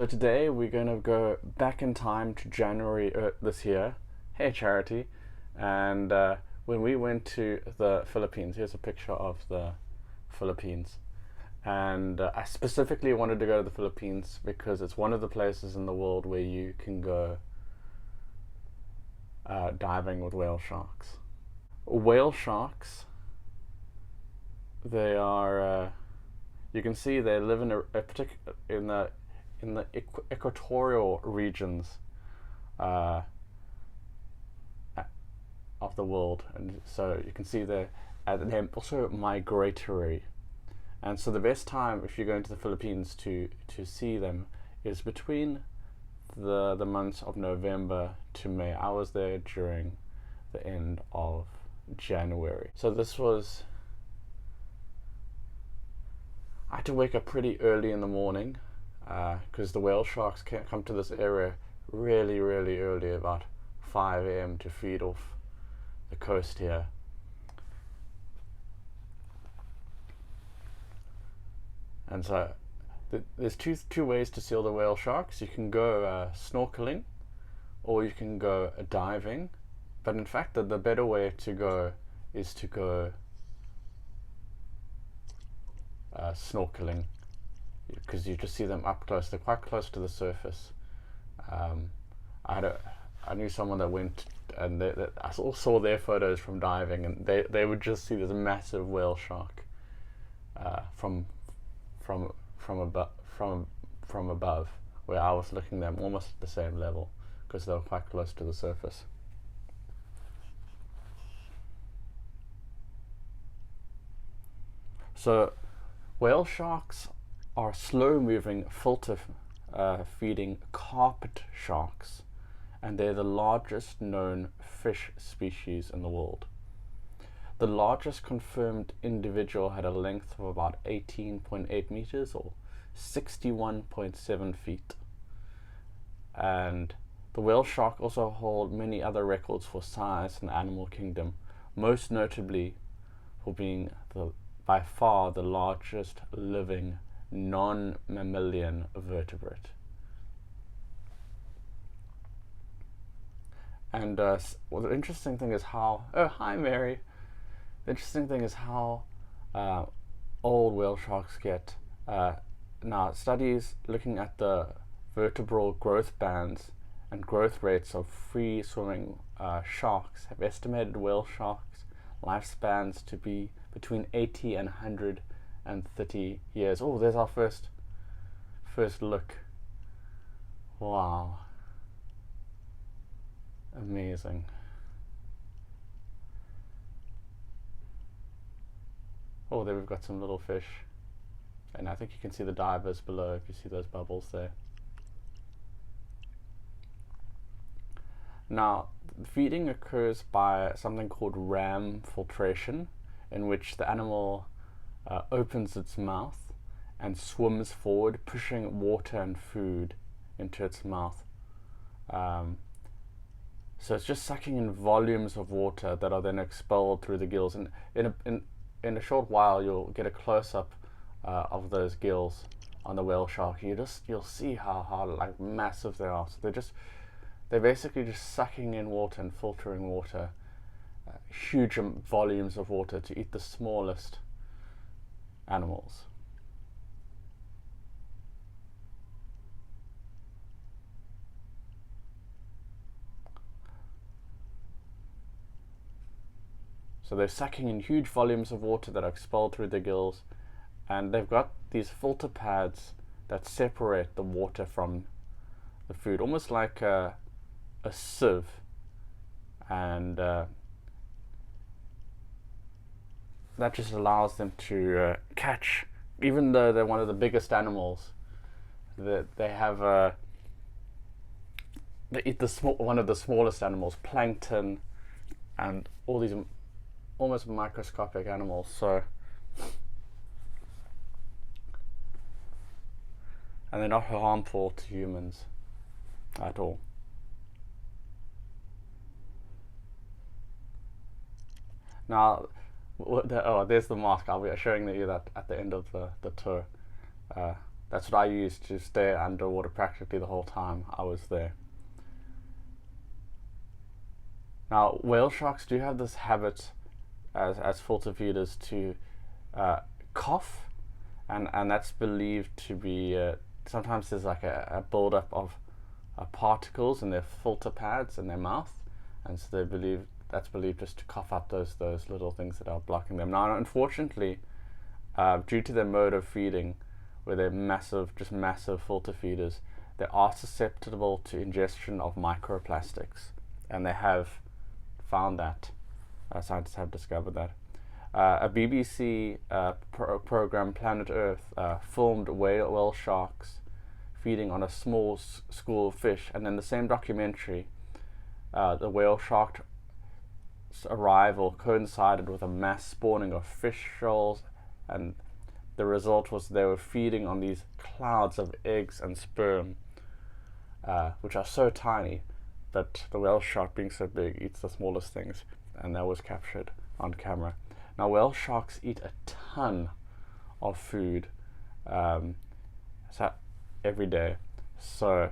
So today we're going to go back in time to January this year. Hey Charity. And when we went to the Philippines, here's a picture of the Philippines. And I specifically wanted to go to the Philippines because it's one of the places in the world where you can go diving with whale sharks. Whale sharks, they are, you can see they live in a particular, in the equatorial regions of the world, and so you can see they're also migratory. And so the best time if you're going to the Philippines to see them is between the months of November to May. I was there during the end of January. So I had to wake up pretty early in the morning because the whale sharks can't come to this area really early, about 5 a.m. to feed off the coast here. And so there's two ways to see the whale sharks. You can go snorkeling, or you can go diving. But in fact, the better way to go is to go snorkeling, because you just see them up close. They're quite close to the surface. I knew someone that went, and I saw their photos from diving, and they would just see this massive whale shark from above, where I was looking at them almost at the same level, because they were quite close to the surface. So whale sharks are slow-moving, filter-feeding carpet sharks, and they're the largest known fish species in the world. The largest confirmed individual had a length of about 18.8 meters, or 61.7 feet. And the whale shark also hold many other records for size in the animal kingdom, most notably for being by far the largest living non-mammalian vertebrate. And well, the interesting thing is how, oh hi Mary, the interesting thing is how old whale sharks get. Now studies looking at the vertebral growth bands and growth rates of free swimming sharks have estimated whale sharks lifespans to be between 80 and 130 years. Oh, there's our first look. Wow. Amazing. Oh, there we've got some little fish. And I think you can see the divers below if you see those bubbles there. Now, feeding occurs by something called ram filtration, in which the animal opens its mouth and swims forward, pushing water and food into its mouth. So it's just sucking in volumes of water that are then expelled through the gills. And in a short while, you'll get a close-up of those gills on the whale shark. You'll see how like massive they are. So they're basically just sucking in water and filtering water, huge volumes of water to eat the smallest animals. So they're sucking in huge volumes of water that are expelled through their gills, and they've got these filter pads that separate the water from the food, almost like a sieve. And that just allows them to catch, even though they're one of the biggest animals, that they have they eat one of the smallest animals, plankton, and all these almost microscopic animals. So, and they're not harmful to humans at all. Now, there's the mask. I'll be showing you that at the end of the tour. That's what I used to stay underwater practically the whole time I was there. Now, whale sharks do have this habit as filter feeders to cough, and that's believed to be sometimes there's like a buildup of particles in their filter pads in their mouth, and so that's believed just to cough up those little things that are blocking them. Now, unfortunately, due to their mode of feeding, where they're massive filter feeders, they are susceptible to ingestion of microplastics, and they have found that. Scientists have discovered that. A BBC program, Planet Earth, filmed whale sharks feeding on a small school of fish, and in the same documentary, the whale shark's arrival coincided with a mass spawning of fish shoals, and the result was they were feeding on these clouds of eggs and sperm, which are so tiny, but the whale shark, being so big, eats the smallest things, and that was captured on camera. Now, whale sharks eat a ton of food every day. So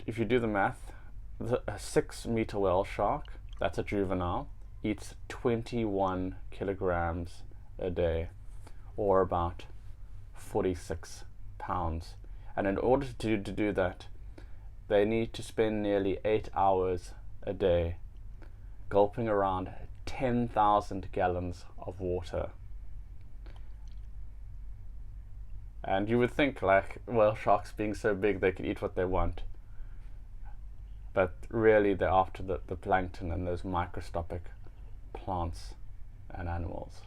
if you do the math, a 6-meter whale shark, that's a juvenile, eats 21 kilograms a day, or about 46 pounds. And in order to do that, they need to spend nearly 8 hours a day gulping around 10,000 gallons of water. And you would think, like, whale sharks being so big, they could eat what they want. But really, they're after the plankton and those microscopic plants and animals.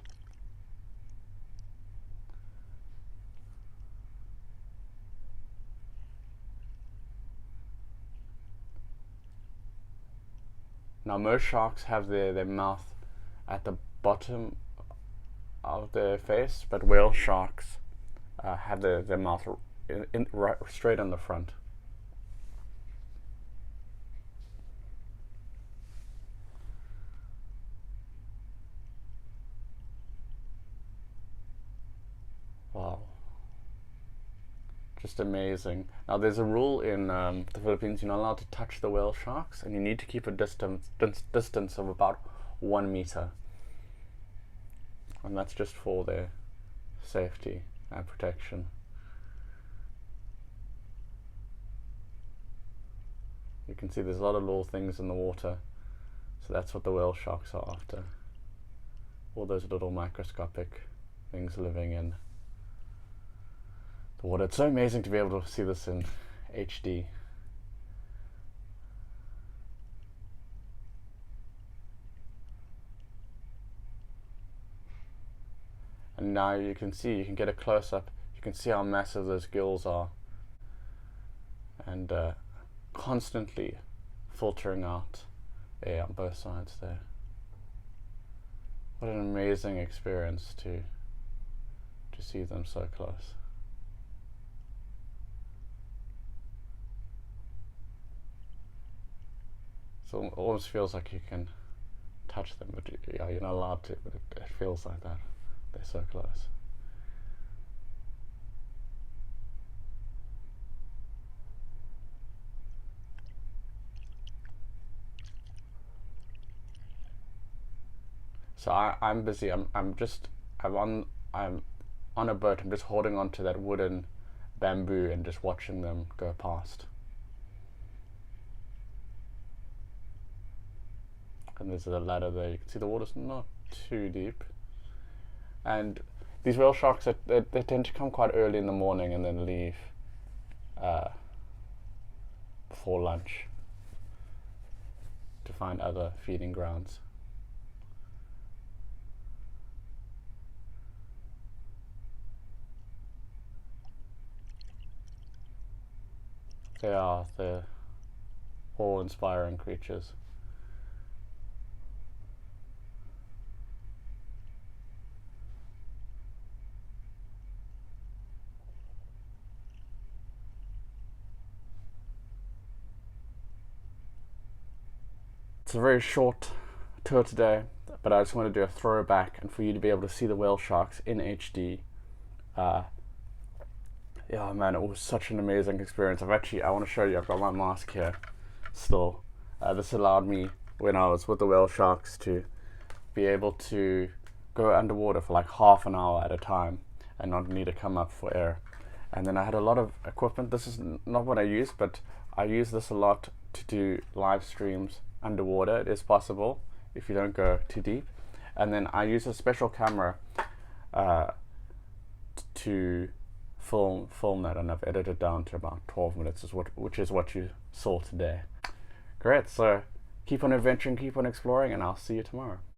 Now, most sharks have their mouth at the bottom of their face, but whale sharks have their mouth right straight on the front. Wow. Just amazing. Now, there's a rule in the Philippines: you're not allowed to touch the whale sharks, and you need to keep a distance of about 1 meter. And that's just for their safety and protection. You can see there's a lot of little things in the water, so that's what the whale sharks are after. All those little microscopic things living in the water. It's so amazing to be able to see this in HD. And now you can get a close-up, you can see how massive those gills are, and constantly filtering out air on both sides there. What an amazing experience to see them so close. So it almost feels like you can touch them, but you're not allowed to, but it feels like that. They're so close. So I'm busy. I'm on a boat. I'm just holding on to that wooden bamboo and just watching them go past. And there's a ladder there. You can see the water's not too deep. And these whale sharks, they tend to come quite early in the morning and then leave before lunch to find other feeding grounds. They're awe-inspiring creatures. It's a very short tour today, but I just want to do a throwback and for you to be able to see the whale sharks in HD Yeah, man, it was such an amazing experience. I want to show you, I've got my mask here still. This allowed me, when I was with the whale sharks, to be able to go underwater for like half an hour at a time and not need to come up for air. And then I had a lot of equipment. This is not what I use, but I use this a lot to do live streams underwater. It is possible if you don't go too deep. And then I use a special camera to film that, and I've edited down to about 12 minutes, which is what you saw today. Great, so keep on adventuring, keep on exploring, and I'll see you tomorrow.